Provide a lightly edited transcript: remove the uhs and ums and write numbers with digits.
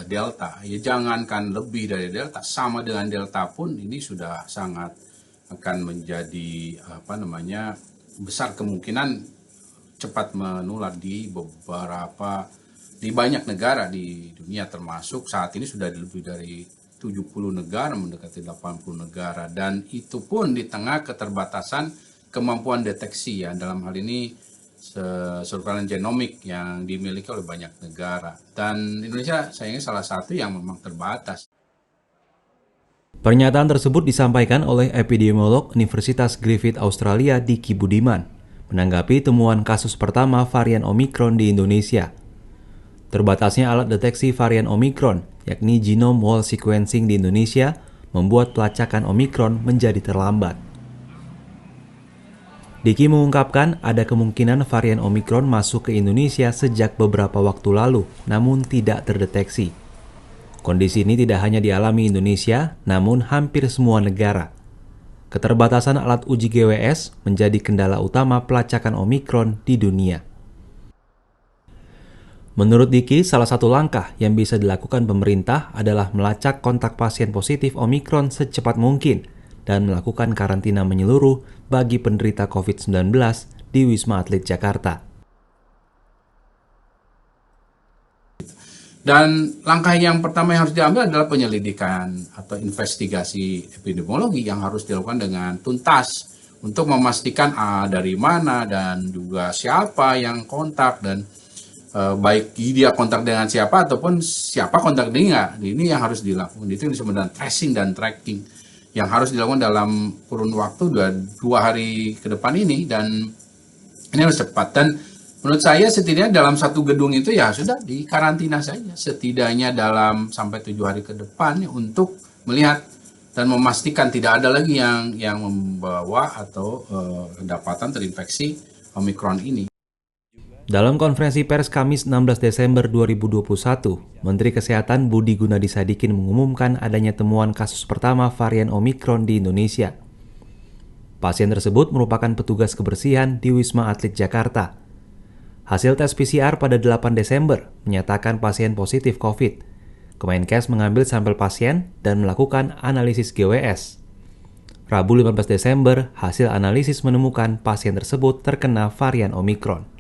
Delta. Ya jangankan lebih dari Delta, sama dengan Delta pun ini sudah sangat akan menjadi besar kemungkinan cepat menular di banyak negara di dunia, termasuk saat ini sudah lebih dari 70 negara, mendekati 80 negara, dan itu pun di tengah keterbatasan kemampuan deteksi ya, dalam hal ini surveillance genomik yang dimiliki oleh banyak negara, dan Indonesia sayangnya salah satu yang memang terbatas. Pernyataan tersebut disampaikan oleh epidemiolog Universitas Griffith Australia Diki Budiman menanggapi temuan kasus pertama varian Omicron di Indonesia. Terbatasnya alat deteksi varian Omicron, yakni genome whole sequencing di Indonesia, membuat pelacakan Omicron menjadi terlambat. Diki mengungkapkan ada kemungkinan varian Omicron masuk ke Indonesia sejak beberapa waktu lalu, namun tidak terdeteksi. Kondisi ini tidak hanya dialami Indonesia, namun hampir semua negara. Keterbatasan alat uji GWS menjadi kendala utama pelacakan Omicron di dunia. Menurut Diki, salah satu langkah yang bisa dilakukan pemerintah adalah melacak kontak pasien positif Omicron secepat mungkin dan melakukan karantina menyeluruh bagi penderita COVID-19 di Wisma Atlet Jakarta. Dan langkah yang pertama yang harus diambil adalah penyelidikan atau investigasi epidemiologi yang harus dilakukan dengan tuntas untuk memastikan dari mana dan juga siapa yang kontak, dan baik dia kontak dengan siapa ataupun siapa kontak dia. Ini yang harus dilakukan. Itu yang disebut dengan tracing dan tracking yang harus dilakukan dalam kurun waktu 2 hari ke depan ini, dan ini harus cepat. Dan menurut saya setidaknya dalam satu gedung itu ya sudah dikarantina saja, setidaknya dalam sampai 7 hari ke depan untuk melihat dan memastikan tidak ada lagi yang membawa atau kedapatan terinfeksi Omicron ini. Dalam konferensi pers Kamis 16 Desember 2021, Menteri Kesehatan Budi Gunadi Sadikin mengumumkan adanya temuan kasus pertama varian Omicron di Indonesia. Pasien tersebut merupakan petugas kebersihan di Wisma Atlet Jakarta. Hasil tes PCR pada 8 Desember menyatakan pasien positif COVID. Kemenkes mengambil sampel pasien dan melakukan analisis GWS. Rabu 15 Desember, hasil analisis menemukan pasien tersebut terkena varian Omicron.